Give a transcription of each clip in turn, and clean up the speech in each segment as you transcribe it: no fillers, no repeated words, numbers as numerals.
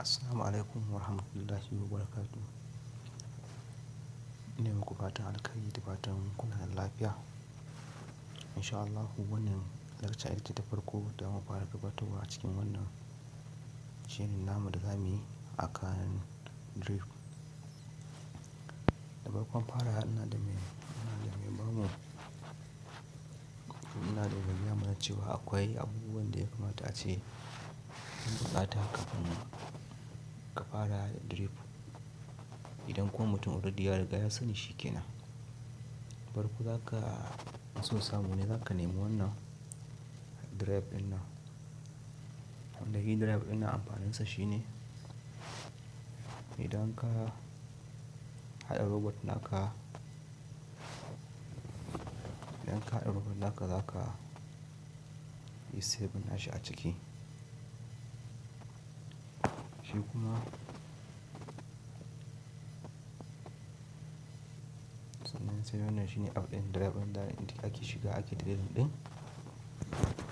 Assalamu alaikum wa rahmatullahi wa barakatuh. Ina muku fatan alkhairi da fatan kuna da lafiya. Insha Allahu wannan lecture ita ce ta farko da mu fara gabatarwa a cikin wannan shirin namu da zamu yi a kan Deriv. Da farkon farawa ina da mai gaya mana cewa akwai abubuwan da ya kamata a ce kun bukata kafin ka fara Deriv. Idan kuma mutum already ya riga ya sani shi kenan. Farko in so samu ne zaka nemi wannan Deriv ɗin nan. Wanda shi Deriv ɗin nan amfaninsa shine idan ka haɗa robot naka, zaka yi saving nashi a ciki. Shi kuma sannan sai wannan shine app ɗin Deriv ɗin da ake shiga ake trading ɗin.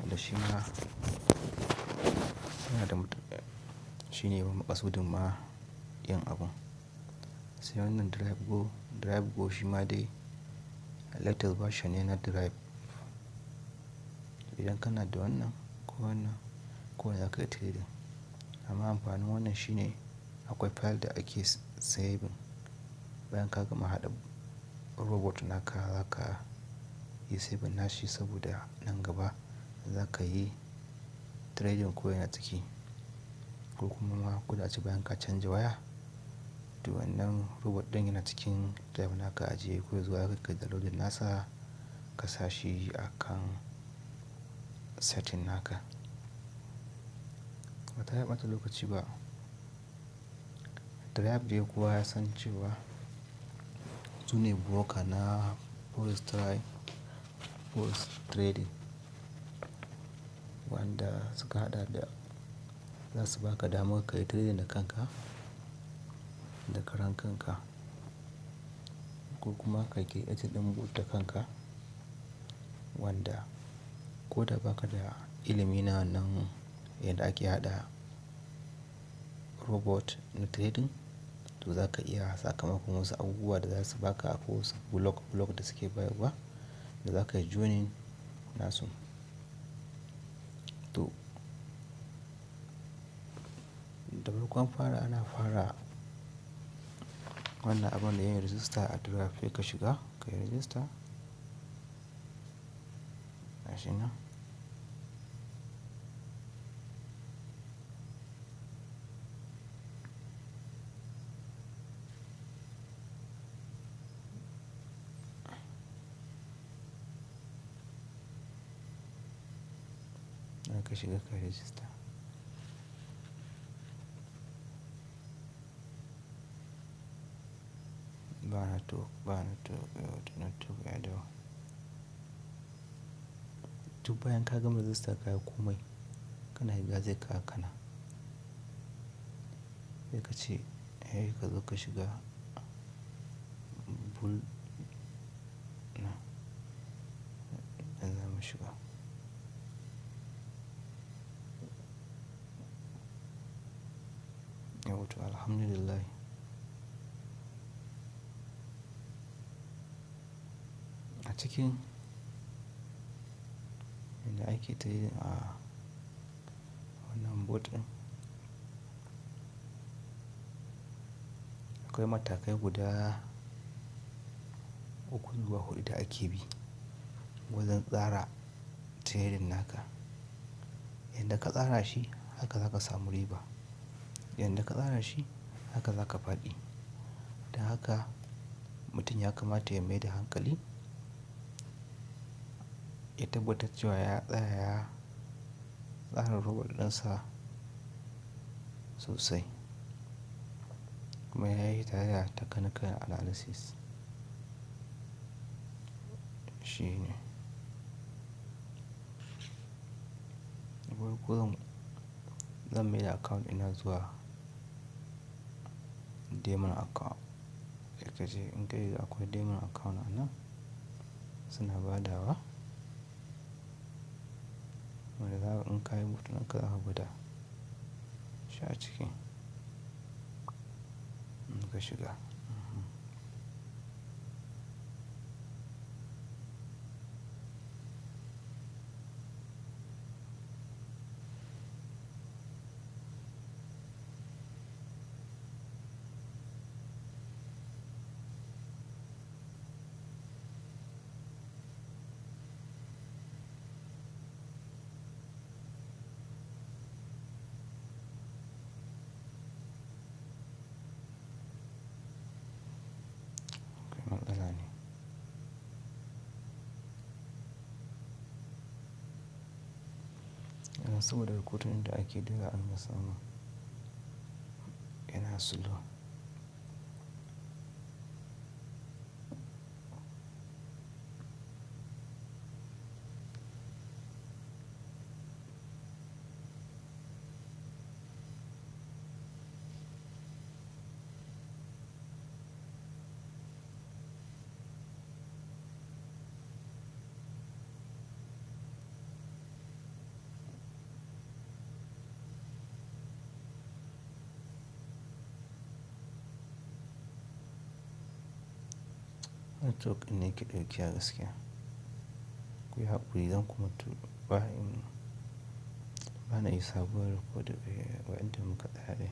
Da shi ma yana da shine maƙasudin ma yin abun. Sai wannan Deriv Go shi ma dai latest version ne na Deriv. Idan kana da wannan ko wane zaka yi trading. Amma amfanin wannan shine akwai file da ake saving. Bayan ka gama haɗa robot naka zaka yi saving nashi saboda nan gaba zaka yi trading ko yana ciki. Ko kuma ma ko da ace bayan ka canja waya, to wannan robot ɗin yana cikin Deriv naka ajiye ko zuwa kai downloading nasa ka sa shi a kan setting naka. Ba tare da ɓata lokaci ba. Deriv dai kowa ya san cewa su ne broker na forex trading. Wanda suka haɗa da za su baka damar ka yi trading da kanka, da karan kanka. Ko kuma ka creating ɗin bot da kanka. Wanda ko da ba ka da ilimi na wannan yadda ake haɗa robot na trading, to za ka iya sakamakon wasu abubuwa da za su baka ko wasu block da suke bayarwa da za ka yi joining nasu. To, da farkon fara ana fara wannan abun da yin register a Deriv sai ka shiga ka yi register. Gashi nan. Ka shiga ka yi register. Ba network ya dawo. Duk bayan ka gama register ka yi komai, kana shiga zai kawo ka nan. Sai ka ce, ka zo ka shiga bull na. Nan za mu shiga. Yauwa to alhamdulillah. A cikin inda ake trading a wannan bot ɗin, akwai matakai guda 3 zuwa 4 da ake bi wajen tsara trading naka. Yanda ka tsara shi haka za ka samu riba. Yanda ka tsara shi haka za ka faɗi. Dan haka mutum ya kamata ya mai da hankali, ya tabbatar cewa ya tsaya ya tsara robot ɗinsa sosai. Kuma ya yi tare da technical analysis. Shi ne. Da farko zan mai da account ina zuwa domin account. Sai ka je in ka yi akwai domin account a nan suna ba da wa. Wanda in ka yi bot ɗinka za ka gwada shi a ciki. suka shiga. Akwai matsala ne. Saboda rubutun da ake dole an samu yana slow. Network ɗin ne yake ɗaukewa gaskiya. Kuyi haƙuri zan kuma ba na yi sabuwar recording wa inda muka tsaya dai.